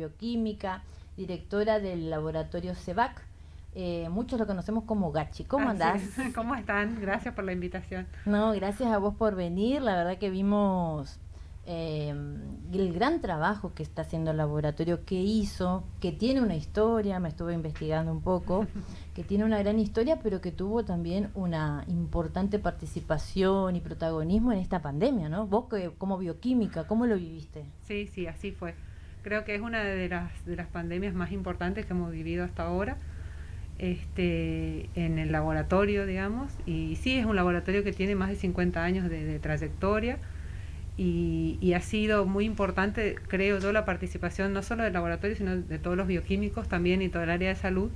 bioquímica, directora del laboratorio CEVAC. Muchos lo conocemos como Gachi. ¿Cómo andás? ¿Cómo están? Gracias por la invitación. No, gracias a vos por venir. La verdad que vimos el gran trabajo que está haciendo el laboratorio, que hizo, que tiene una historia, me estuve investigando un poco, que tiene una gran historia, pero que tuvo también una importante participación y protagonismo en esta pandemia, ¿no? Vos como bioquímica, ¿cómo lo viviste? Sí, así fue. Creo que es una de las pandemias más importantes que hemos vivido hasta ahora, en el laboratorio, digamos, y sí, es un laboratorio que tiene más de 50 años de trayectoria. Y ha sido muy importante, creo yo, la participación no solo del laboratorio, sino de todos los bioquímicos también y todo el área de salud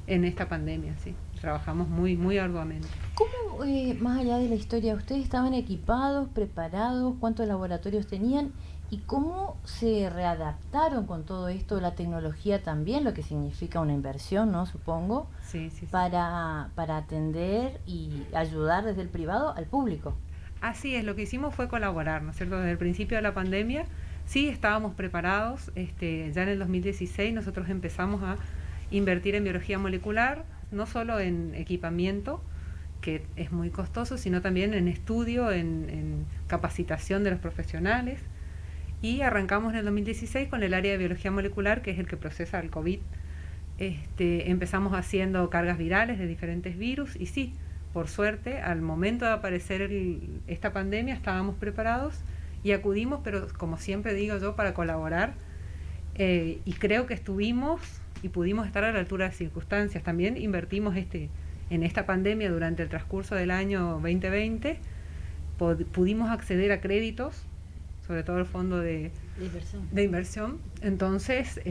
en esta pandemia, sí. Trabajamos muy arduamente. ¿Cómo, más allá de la historia, ustedes estaban equipados, preparados, cuántos laboratorios tenían y cómo se readaptaron con todo esto, la tecnología también, lo que significa una inversión, ¿no? Supongo, Sí. para atender y ayudar desde el privado al público. Así es, lo que hicimos fue colaborar, ¿no es cierto? Desde el principio de la pandemia sí estábamos preparados, ya en el 2016 nosotros empezamos a invertir en biología molecular, no solo en equipamiento, que es muy costoso, sino también en estudio, en capacitación de los profesionales, y arrancamos en el 2016 con el área de biología molecular, que es el que procesa el COVID. Empezamos haciendo cargas virales de diferentes virus, y sí, por suerte, al momento de aparecer esta pandemia estábamos preparados y acudimos, pero como siempre digo yo, para colaborar, y creo que estuvimos y pudimos estar a la altura de las circunstancias. También invertimos en esta pandemia durante el transcurso del año 2020, pudimos acceder a créditos, sobre todo el fondo de inversión. Entonces,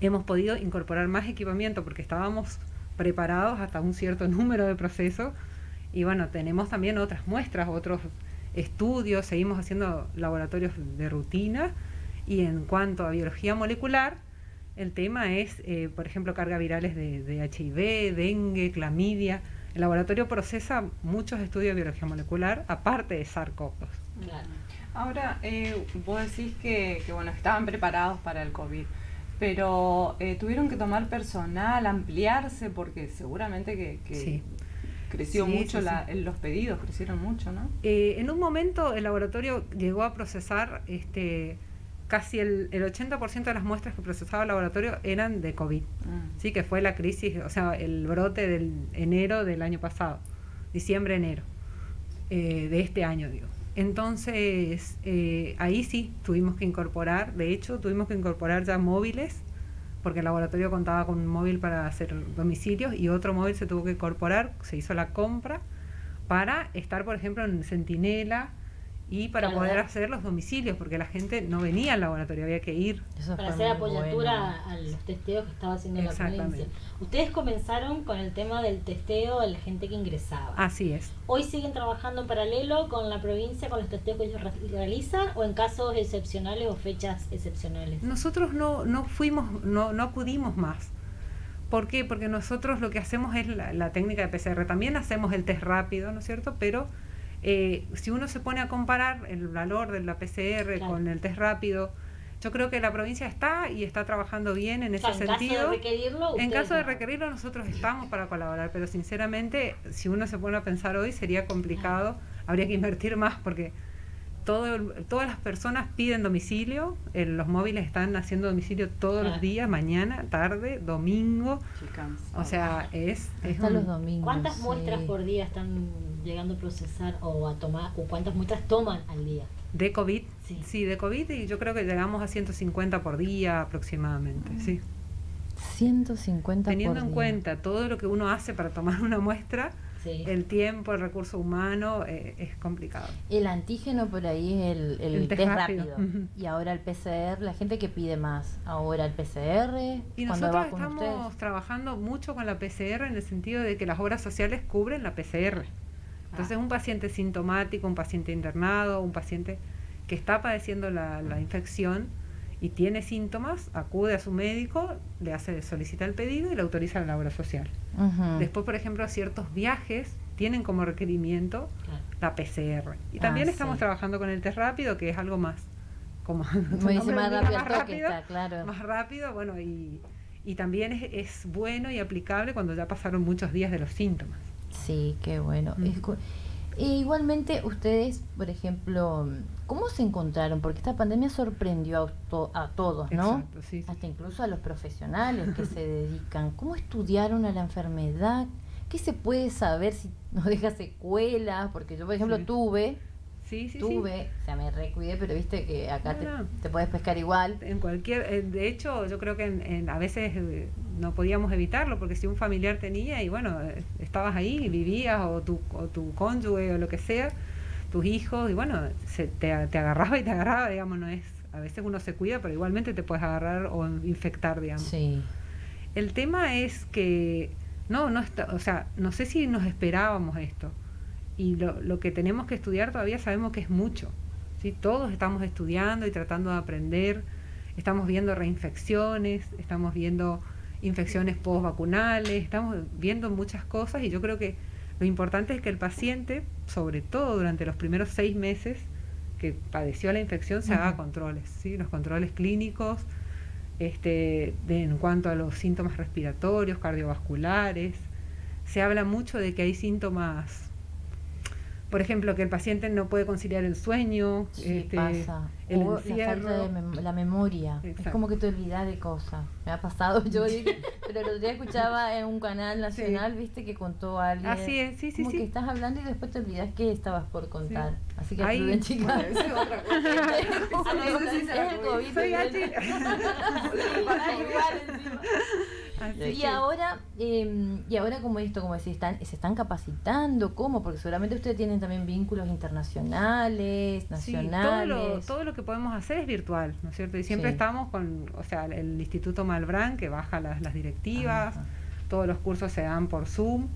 hemos podido incorporar más equipamiento porque estábamos preparados hasta un cierto número de procesos, y bueno, tenemos también otras muestras, otros estudios, seguimos haciendo laboratorios de rutina, y en cuanto a biología molecular, el tema es, por ejemplo, cargas virales de HIV, dengue, clamidia. El laboratorio procesa muchos estudios de biología molecular, aparte de SARS-CoV-2. Claro. Ahora, vos decís que bueno, estaban preparados para el COVID, pero tuvieron que tomar personal, ampliarse, porque seguramente que sí. Creció mucho, los pedidos crecieron mucho, ¿no? En un momento el laboratorio llegó a procesar casi el 80% de las muestras que procesaba el laboratorio eran de COVID. Sí, que fue la crisis, o sea, el brote del enero del año pasado, diciembre-enero de este año, digo. Entonces, ahí sí tuvimos que incorporar, de hecho, tuvimos que incorporar ya móviles, porque el laboratorio contaba con un móvil para hacer domicilios y otro móvil se tuvo que incorporar, se hizo la compra para estar, por ejemplo, en Centinela y para poder hacer los domicilios, porque la gente no venía al laboratorio, había que ir. Para hacer apoyatura a los testeos que estaba haciendo la provincia. Ustedes comenzaron con el tema del testeo a la gente que ingresaba. Así es. ¿Hoy siguen trabajando en paralelo con la provincia, con los testeos que ellos realizan, o en casos excepcionales o fechas excepcionales? Nosotros no acudimos más. ¿Por qué? Porque nosotros lo que hacemos es la técnica de PCR. También hacemos el test rápido, ¿no es cierto? Pero si uno se pone a comparar el valor de la PCR con el test rápido, yo creo que la provincia está trabajando bien en ese sentido. En caso de requerirlo, nosotros estamos para colaborar, pero sinceramente, si uno se pone a pensar hoy, sería complicado, habría que invertir más, porque todas las personas piden domicilio, los móviles están haciendo domicilio todos los días, mañana, tarde, domingo. O sea, es los domingos. ¿Cuántas muestras por día están llegando a procesar o a tomar, o cuántas muestras toman al día? ¿De COVID? Sí, de COVID, y yo creo que llegamos a 150 por día aproximadamente, sí. 150 por día. Teniendo en cuenta todo lo que uno hace para tomar una muestra, el tiempo, el recurso humano, es complicado. El antígeno por ahí es el test rápido. Y ahora el PCR, la gente que pide más, ahora el PCR. Y nosotros estamos trabajando mucho con la PCR en el sentido de que las obras sociales cubren la PCR. Entonces un paciente sintomático, un paciente internado, un paciente que está padeciendo la infección y tiene síntomas, acude a su médico, solicita el pedido y le autoriza la obra social. Después, por ejemplo, ciertos viajes tienen como requerimiento la PCR. Y también estamos trabajando con el test rápido, que es algo más como dice, más rápido, está, claro. Más rápido, bueno, y también es bueno y aplicable cuando ya pasaron muchos días de los síntomas. Sí, qué bueno. Igualmente, ustedes, por ejemplo, ¿cómo se encontraron? Porque esta pandemia sorprendió a todos, ¿no? Exacto, sí. Hasta incluso a los profesionales que se dedican. ¿Cómo estudiaron a la enfermedad? ¿Qué se puede saber si nos deja secuelas? Porque yo, por ejemplo, tuve, o sea, me recuidé, pero viste que acá te puedes pescar igual. En cualquier, de hecho, yo creo que a veces no podíamos evitarlo, porque si un familiar tenía y bueno, estabas ahí, vivías, o tu cónyuge o lo que sea, tus hijos, y bueno, te agarraba y te agarraba, digamos, no es, a veces uno se cuida, pero igualmente te puedes agarrar o infectar, digamos. Sí. El tema es que no está, o sea, no sé si nos esperábamos esto. Y lo que tenemos que estudiar todavía sabemos que es mucho, ¿sí? Todos estamos estudiando y tratando de aprender, estamos viendo reinfecciones, estamos viendo infecciones postvacunales, estamos viendo muchas cosas, y yo creo que lo importante es que el paciente, sobre todo durante los primeros 6 meses que padeció la infección, se haga controles, ¿sí? Los controles clínicos, en cuanto a los síntomas respiratorios, cardiovasculares. Se habla mucho de que hay síntomas, por ejemplo, que el paciente no puede conciliar el sueño, pasa. el o encierro. La falta de la memoria. Exacto. Es como que te olvidas de cosas. Me ha pasado, yo dije, pero el otro día escuchaba en un canal nacional, viste, que contó a alguien. Así es, sí. Como que estás hablando y después te olvidas que estabas por contar. Sí. Así que acuden, chicas. Bueno, es otra cosa. No sé si Es será el COVID. COVID. Soy Gachi. Y ahora como esto, como decís, se están capacitando, ¿cómo? Porque seguramente ustedes tienen también vínculos internacionales, nacionales. Sí, todo lo que podemos hacer es virtual, ¿no es cierto? Y siempre estamos con, o sea, el Instituto Malbrán, que baja las directivas, todos los cursos se dan por Zoom,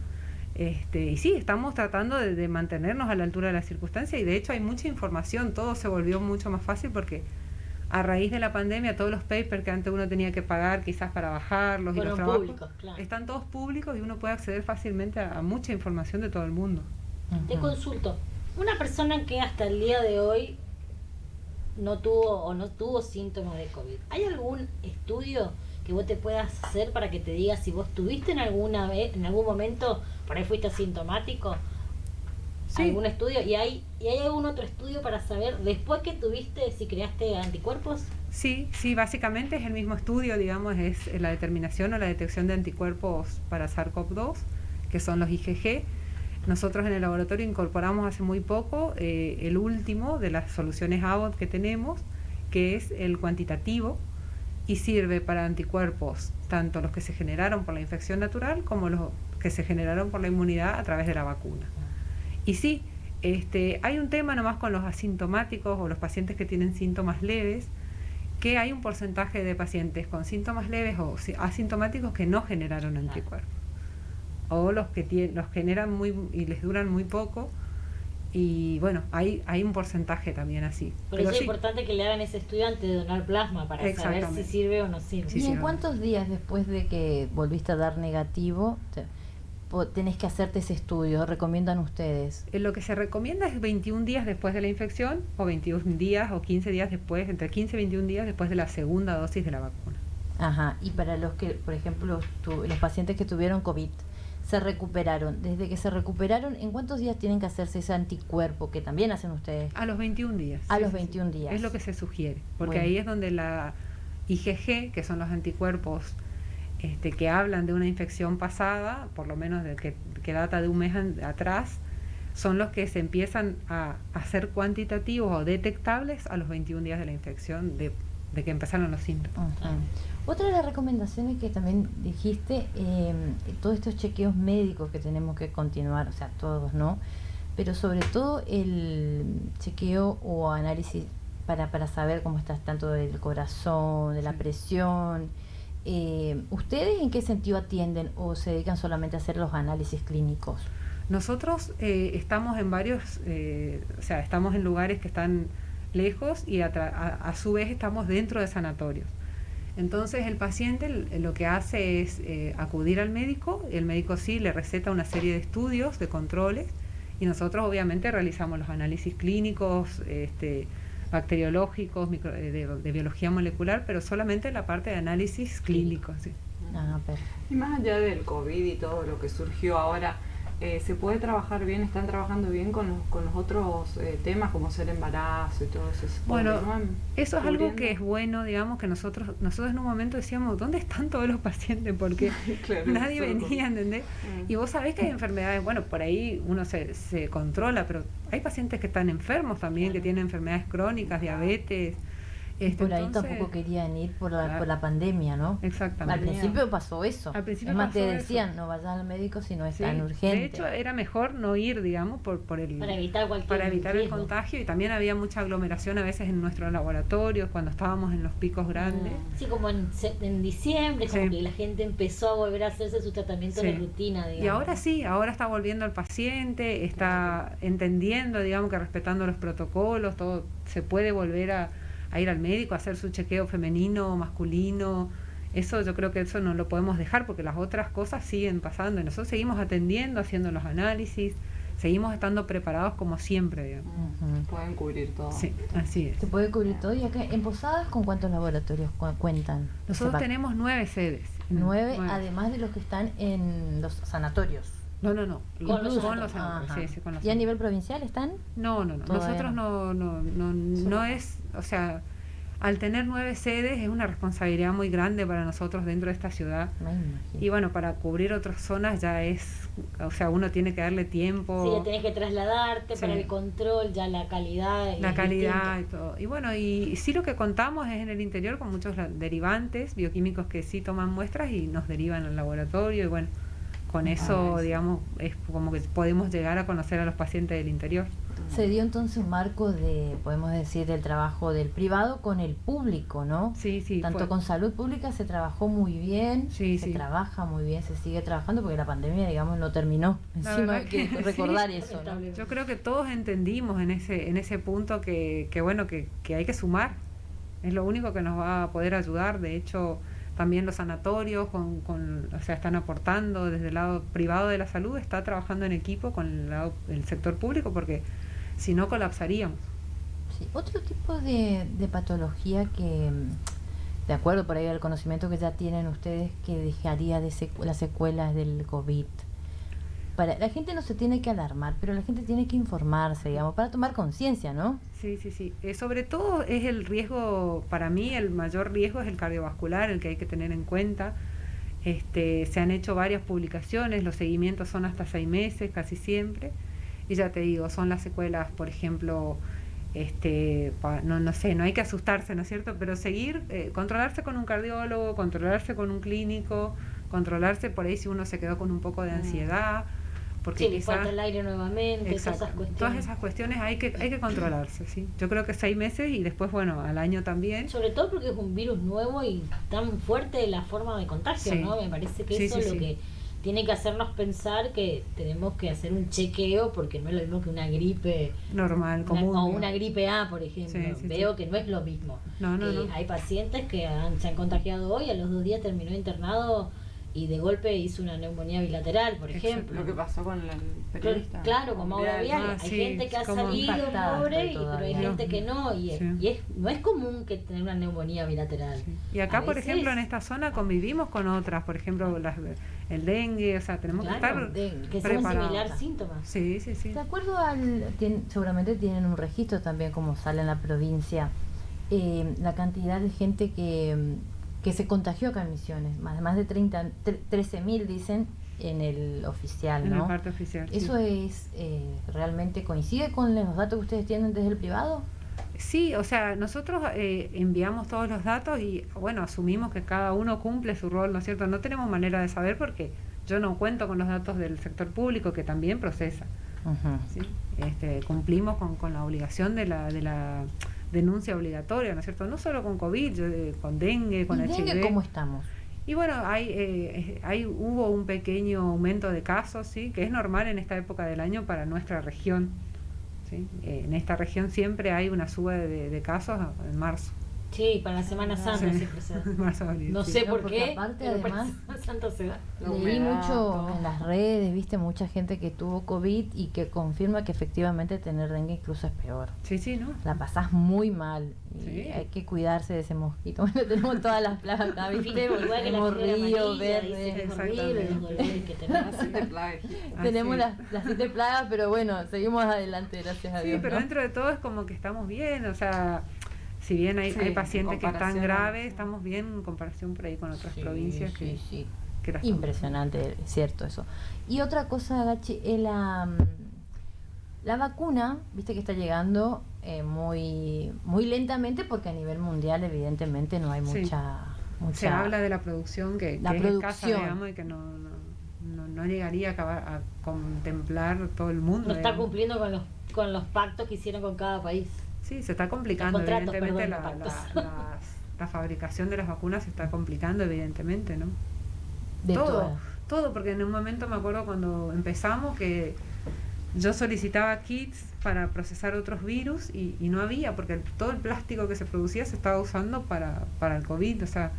y sí, estamos tratando de mantenernos a la altura de las circunstancias, y de hecho hay mucha información, todo se volvió mucho más fácil porque a raíz de la pandemia todos los papers que antes uno tenía que pagar quizás para bajarlos, y los trabajos públicos, claro, están todos públicos, y uno puede acceder fácilmente a mucha información de todo el mundo. Te consulto, una persona que hasta el día de hoy no tuvo síntomas de COVID, ¿hay algún estudio que vos te puedas hacer para que te diga si vos tuviste en algún momento, por ahí fuiste asintomático? Sí. ¿Algún estudio? ¿Y hay algún otro estudio para saber después que tuviste si creaste anticuerpos? Sí, básicamente es el mismo estudio, digamos, es la determinación o la detección de anticuerpos para SARS-CoV-2, que son los IgG. Nosotros en el laboratorio incorporamos hace muy poco el último de las soluciones Abbott que tenemos, que es el cuantitativo, y sirve para anticuerpos, tanto los que se generaron por la infección natural como los que se generaron por la inmunidad a través de la vacuna. Y sí, hay un tema nomás con los asintomáticos o los pacientes que tienen síntomas leves, que hay un porcentaje de pacientes con síntomas leves o asintomáticos que no generaron anticuerpos, o los generan y les duran muy poco, y bueno, hay un porcentaje también así. Por eso es importante que le hagan ese estudio antes de donar plasma para saber si sirve o no sirve. ¿Y en cuántos días después de que volviste a dar negativo tenés que hacerte ese estudio? ¿Recomiendan ustedes? Lo que se recomienda es 21 días después de la infección, o 21 días o 15 días después, entre 15 y 21 días después de la segunda dosis de la vacuna. Ajá, y para los que, por ejemplo, los pacientes que tuvieron COVID, se recuperaron. Desde que se recuperaron, ¿en cuántos días tienen que hacerse ese anticuerpo que también hacen ustedes? A los 21 días. A los 21 días. Es lo que se sugiere, porque ahí es donde la IgG, que son los anticuerpos que hablan de una infección pasada, por lo menos que data de un mes atrás, son los que se empiezan a hacer cuantitativos o detectables a los 21 días de la infección, de que empezaron los síntomas. Otra de las recomendaciones que también dijiste, todos estos chequeos médicos que tenemos que continuar, o sea, todos, ¿no? Pero sobre todo el chequeo o análisis para saber cómo estás tanto del corazón, de la presión. ¿Ustedes en qué sentido atienden o se dedican solamente a hacer los análisis clínicos? Nosotros estamos en varios, o sea, estamos en lugares que están lejos, y a su vez estamos dentro de sanatorios. Entonces el paciente lo que hace es acudir al médico, el médico sí le receta una serie de estudios, de controles, y nosotros obviamente realizamos los análisis clínicos, bacteriológicos, de biología molecular, pero solamente la parte de análisis clínico. Sí. Ah, perfecto. Y más allá del COVID y todo lo que surgió ahora, ¿se puede trabajar bien? ¿Están trabajando bien con los otros temas como ser embarazo y todo eso? Bueno, ¿Continúan eso es algo cubriendo? que es bueno, digamos, que nosotros en un momento decíamos, ¿dónde están todos los pacientes? Porque Claro, nadie solo venía, COVID. ¿entendés? Y vos sabés que hay enfermedades, bueno, por ahí uno se controla, pero hay pacientes que están enfermos también, que tienen enfermedades crónicas, diabetes. Por ahí Entonces, tampoco querían ir por la claro. pandemia, ¿no? Al Exactamente. principio pasó eso. Al principio Es más, te pasó decían, eso. no vayas al médico si no es Sí, tan urgente. de hecho, era mejor no ir, digamos, por el, Para evitar cualquier el riesgo. contagio, y también había mucha aglomeración a veces en nuestros laboratorios cuando estábamos en los picos grandes. Sí, como en diciembre, como Sí. que la gente empezó a volver a hacerse su tratamiento de Sí. rutina, digamos. Y ahora sí, ahora está volviendo el paciente, está entendiendo, digamos, que respetando los protocolos, todo, se puede volver a ir al médico, a hacer su chequeo femenino, masculino. Eso yo creo que eso no lo podemos dejar porque las otras cosas siguen pasando y nosotros seguimos atendiendo, haciendo los análisis, seguimos estando preparados como siempre, digamos. Ujú. Pueden cubrir todo. Sí, así es. Se puede cubrir todo. ¿Y acá en Posadas con cuántos laboratorios cuentan? Nosotros Sepa- tenemos 9 sedes. 9, además de los que están en los sanatorios. No. Con los Con sanatorios. Ajá. sí, con los ¿Y a sanatorios. nivel provincial están? No. Todavía Nosotros no es, o sea, al tener 9 sedes es una responsabilidad muy grande para nosotros dentro de esta ciudad. Me imagino. Y bueno, para cubrir otras zonas ya es, o sea, uno tiene que darle tiempo. Sí, ya tenés que trasladarte Sí. para el control, ya la calidad. La es calidad distinta. y todo. Y bueno, y sí lo que contamos es en el interior con muchos derivantes bioquímicos que sí toman muestras y nos derivan al laboratorio y bueno, con eso, sí. digamos, es como que podemos llegar a conocer a los pacientes del interior. Se dio entonces un marco de, podemos decir, del trabajo del privado con el público, ¿no? Sí, Tanto fue- con salud pública se trabajó muy bien, Sí, se sí. trabaja muy bien, se sigue trabajando porque la pandemia, digamos, no terminó. La Encima verdad hay que que recordar sí. eso, ¿no? Yo creo que todos entendimos en ese punto que bueno, que hay que sumar. Es lo único que nos va a poder ayudar. De hecho, también los sanatorios o sea, están aportando desde el lado privado de la salud, está trabajando en equipo con el sector público porque si no colapsaríamos. Sí. Otro tipo de patología que, de acuerdo por ahí al conocimiento que ya tienen ustedes, que dejaría de las secuelas del COVID. La gente no se tiene que alarmar, pero la gente tiene que informarse, digamos, para tomar conciencia, ¿no? Sí. Sobre todo es el riesgo, para mí el mayor riesgo es el cardiovascular, el que hay que tener en cuenta. Se han hecho varias publicaciones, los seguimientos son hasta 6 meses casi siempre. Y ya te digo, son las secuelas, por ejemplo, no sé, no hay que asustarse, ¿no es cierto? Pero seguir, controlarse con un cardiólogo, controlarse con un clínico, controlarse por ahí si uno se quedó con un poco de ansiedad, porque Sí, le quizás... falta el aire nuevamente, todas Exacto. esas cuestiones. Todas esas cuestiones hay que controlarse, ¿sí? Yo creo que 6 meses y después, bueno, al año también. Sobre todo porque es un virus nuevo y tan fuerte la forma de contagio, Sí. ¿no? Me parece que Sí, eso sí, es lo sí. que tiene que hacernos pensar que tenemos que hacer un chequeo porque no es lo mismo que una gripe Normal, común. o digamos. una gripe A, por ejemplo. Sí, sí, Veo sí. que no es lo mismo. No. Hay pacientes que se han contagiado hoy, a los 2 días terminó internado y de golpe hizo una neumonía bilateral, por Exacto. ejemplo. Lo que pasó con el periodista. Claro, con Mauro Viale. Ah, hay sí, gente que ha como salido impactada pobre, pero hay todavía. gente que no. Y, Sí. no es común que tener una neumonía bilateral. Y acá, A por veces- ejemplo, en esta zona convivimos con otras, por ejemplo, el dengue, o sea, tenemos que Claro, estar que son preparados. similar síntomas. Sí. De acuerdo seguramente tienen un registro también como sale en la provincia, la cantidad de gente que se contagió acá en Misiones, más de 13.000 dicen en el oficial, En ¿no? la parte oficial. sí. ¿Eso es realmente coincide con los datos que ustedes tienen desde el privado? Sí, o sea, nosotros enviamos todos los datos y, bueno, asumimos que cada uno cumple su rol, ¿no es cierto? No tenemos manera de saber porque yo no cuento con los datos del sector público que también procesa. Ujú. ¿Sí? Cumplimos con la obligación de la denuncia obligatoria, ¿no es cierto? No solo con COVID, con dengue, con ¿Y dengue HIV. cómo estamos? Y bueno, hubo un pequeño aumento de casos, ¿sí? Que es normal en esta época del año para nuestra región. ¿Sí? En esta región siempre hay una suba de casos en marzo. Sí, para la Semana Santa Sí. siempre se da. Marzo, abril, No sí. sé No, por porque qué, aparte, pero para además, la Semana Santa se da. La Leí humedad, mucho todo. en las redes, viste, mucha gente que tuvo COVID y que confirma que efectivamente tener dengue incluso es peor. Sí, sí, ¿no? La pasás muy mal y Sí. hay que cuidarse de ese mosquito. Bueno, tenemos todas las plagas acá, viste, Igual que la tenemos fiebre río, amarilla, dice que verde. es horrible los dolores que tenemos. Así de plaga. Tenemos Así. las 7 plagas, pero bueno, seguimos adelante, gracias a Sí, Dios. pero ¿no? dentro de todo es como que estamos bien, o sea, si bien hay, Sí, hay en pacientes que están comparación, graves, sí. estamos bien en comparación por ahí con otras Sí, provincias sí, sí. que las estamos- Impresionante, es cierto eso. Y otra cosa, Gachi, la vacuna, viste que está llegando muy, muy lentamente porque a nivel mundial evidentemente no hay Sí. mucha Se habla de la producción La que es escasa, producción. digamos, y que no llegaría a, a contemplar todo el mundo. No está digamos. cumpliendo con los pactos que hicieron con cada país. Sí, se está complicando, Los contratos, evidentemente perdón, no pactos. la fabricación de las vacunas se está complicando, evidentemente, ¿no? de todo, todas. todo, porque en un momento me acuerdo cuando empezamos que yo solicitaba kits para procesar otros virus y no había, porque todo el plástico que se producía se estaba usando para el COVID, o sea,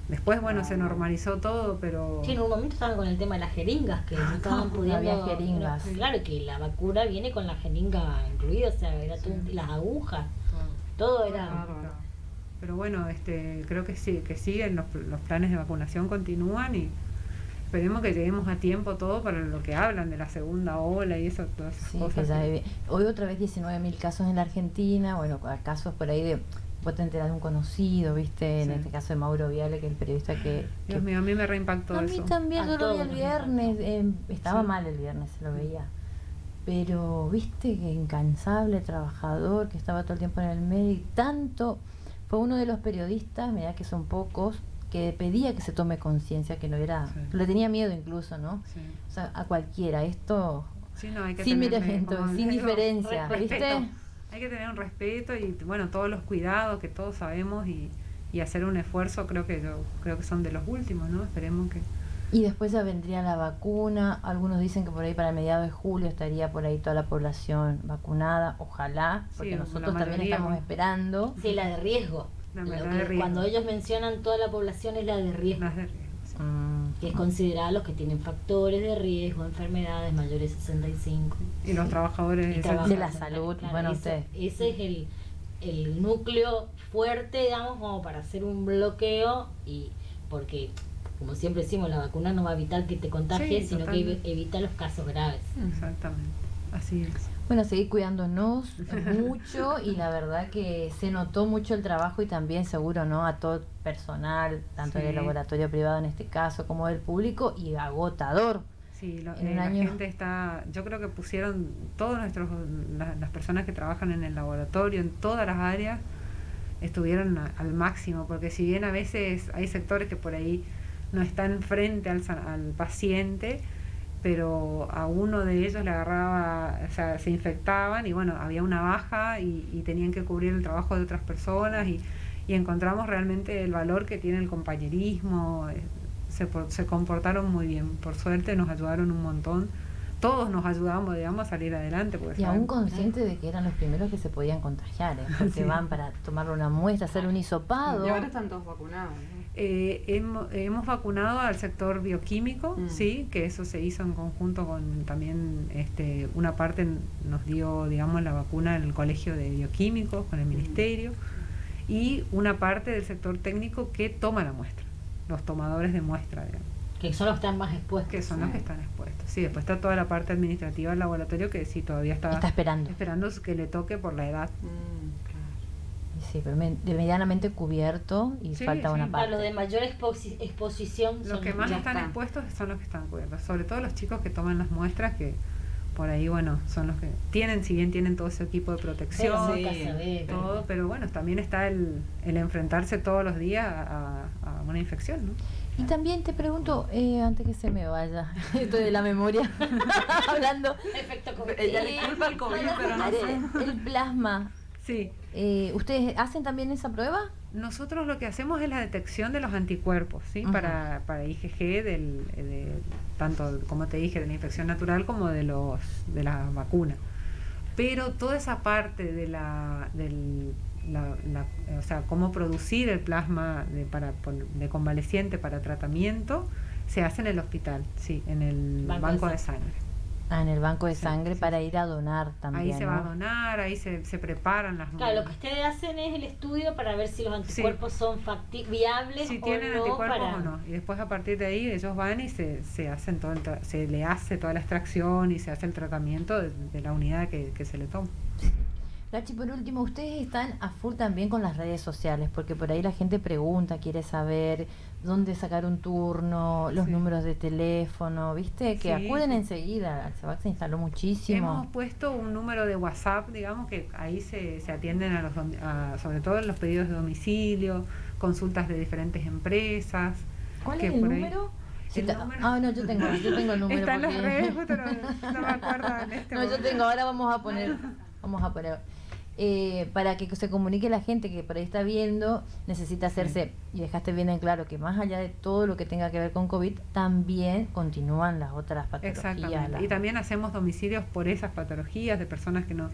después, bueno, se normalizó todo, pero... Sí, en un momento estaban con el tema de las jeringas, que no estaban No pudiendo... había jeringas. Claro, que la vacuna viene con la jeringa incluida, o sea, era todo, Sí. las agujas, todo era... Bárbaro. Pero bueno, creo que sí, que siguen, los planes de vacunación continúan y esperemos que lleguemos a tiempo todo para lo que hablan de la segunda ola y eso, todas esas Sí, cosas. que ya hoy otra vez 19.000 casos en la Argentina, bueno, casos por ahí de, vos te enterás de un conocido, viste, en Sí. este caso de Mauro Viale, que es el periodista que Dios mío, a mí me reimpactó a mí eso. también, A yo lo vi todos el nos viernes, estaba Sí. mal el viernes, se lo veía. Pero, viste, que incansable, trabajador, que estaba todo el tiempo en el medio y tanto. Fue uno de los periodistas, mirá que son pocos, que pedía que se tome conciencia, que no era, Sí. le tenía miedo incluso, ¿no? Sí. O sea, a cualquiera, esto Sí, no, hay que sin tenerle, miramiento, como sin digo, diferencia, respeto. ¿viste? Hay que tener un respeto y bueno, todos los cuidados que todos sabemos y hacer un esfuerzo, creo que son de los últimos, ¿no? Esperemos que Y después ya vendría la vacuna. Algunos dicen que por ahí para mediados de julio estaría por ahí toda la población vacunada. Ojalá, porque Sí, nosotros la también mayoría, estamos ¿no? esperando. Sí, la de riesgo. La Lo verdad que de riesgo. Cuando ellos mencionan toda la población es la de riesgo, más de riesgo. Sí. que es considerada los que tienen factores de riesgo, enfermedades mayores de 65. Y los trabajadores Y esenciales. de la salud, bueno, ese, usted. ese es el núcleo fuerte, digamos, como para hacer un bloqueo y porque, como siempre decimos, la vacuna no va a evitar que te contagies, Sí, sino totalmente. que evita los casos graves. Exactamente, así es. Bueno, seguir cuidándonos mucho y la verdad que se notó mucho el trabajo y también seguro, ¿no? A todo personal, tanto Sí. del laboratorio privado en este caso como del público y agotador. Sí, En un la año. gente está, yo creo que pusieron todos las personas que trabajan en el laboratorio, en todas las áreas, estuvieron al máximo, porque si bien a veces hay sectores que por ahí no están frente al paciente, pero a uno de ellos le agarraba, o sea, se infectaban y bueno, había una baja y tenían que cubrir el trabajo de otras personas y encontramos realmente el valor que tiene el compañerismo, se comportaron muy bien, por suerte nos ayudaron un montón, todos nos ayudamos, digamos, a salir adelante. Porque Y aún sabemos- conscientes de que eran los primeros que se podían contagiar, porque Sí. van para tomarle una muestra, hacer un hisopado. Y ahora están todos vacunados, ¿no? Hemos vacunado al sector bioquímico, Mm. sí, que eso se hizo en conjunto con también una parte nos dio, digamos, la vacuna en el colegio de bioquímicos con el ministerio y una parte del sector técnico que toma la muestra, los tomadores de muestra, digamos, Que son los que están más expuestos. que son los que están expuestos. Sí, después está toda la parte administrativa del laboratorio que sí todavía está esperando. que le toque por la edad. Claro. Sí, pero medianamente cubierto y Sí, falta sí. una Para parte. los de mayor exposición Los son que más ya están está. expuestos son los que están cubiertos, sobre todo los chicos que toman las muestras, que por ahí, bueno, son los que tienen, si bien tienen todo ese equipo de Pero protección, nunca Sí, se ve, todo, pero bueno, también está el enfrentarse todos los días a una infección, ¿no? Y también te pregunto, antes que se me vaya, esto de la memoria, hablando, Efecto COVID. Ella le culpa al COVID, pero no sé. el plasma, Sí, ¿ustedes hacen también esa prueba? nosotros lo que hacemos es la detección de los anticuerpos, ¿sí? Ujú. Para IgG, tanto, como te dije, de la infección natural como de la vacuna. Pero toda esa parte del o sea, cómo producir el plasma de convaleciente para tratamiento, se hace en el hospital, sí, en el banco de sangre. En el banco de Sí, sangre sí, para sí. ir a donar también. Ahí se ¿no? va a donar, ahí se preparan las Claro, lo que ustedes hacen es el estudio para ver si los anticuerpos son viables si o tienen no. anticuerpos o no. Y después a partir de ahí ellos van y se hacen se le hace toda la extracción y se hace el tratamiento de la unidad que se le toma. Lachi, por último, ustedes están a full también con las redes sociales, porque por ahí la gente pregunta, quiere saber dónde sacar un turno, los Sí. números de teléfono, ¿viste? Que Sí, acuden sí. enseguida. Alcevac se instaló muchísimo. Hemos puesto un número de WhatsApp, digamos, que ahí se atienden sobre todo en los pedidos de domicilio, consultas de diferentes empresas. ¿Cuál que es el por ahí- número? el número- Ah, no, yo tengo el número. Está en las porque- redes, justo no me acuerdo en este No, yo momento. tengo, ahora vamos a poner, para que se comunique la gente que por ahí está viendo, necesita hacerse, y dejaste bien en claro que más allá de todo lo que tenga que ver con COVID, también continúan las otras patologías. Exactamente. Y también hacemos domicilios por esas patologías de personas que no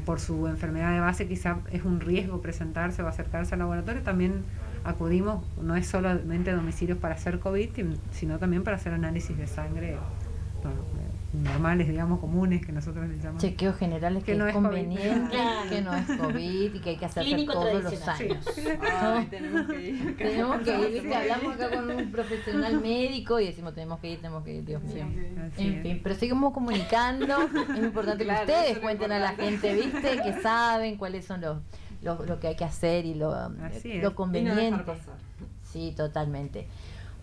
por su enfermedad de base quizá es un riesgo presentarse o acercarse al laboratorio. También acudimos, no es solamente domicilios para hacer COVID, sino también para hacer análisis de sangre normales, digamos, comunes, que nosotros les llamamos. Chequeos generales que no es es COVID. conveniente, Claro. que no es COVID y que hay que hacerse Clínico todos los tradicional. años. Ay, tenemos que ir. Tenemos que ir, ¿viste? Hablamos acá con un profesional médico y decimos tenemos que ir, Dios mío. Así En es. fin, pero seguimos comunicando. Es importante Claro, que eso ustedes es lo cuenten a la importante. gente, ¿viste? Que saben cuáles son lo que hay que hacer y lo Así es. Y no dejar conveniente. pasar. Sí, totalmente.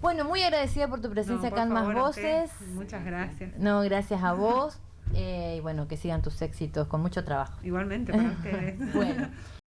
Bueno, muy agradecida por tu presencia No, acá en por Más favor, a Voces. ustedes. Muchas gracias. No, gracias a vos. Y bueno, que sigan tus éxitos con mucho trabajo. Igualmente para ustedes. Bueno.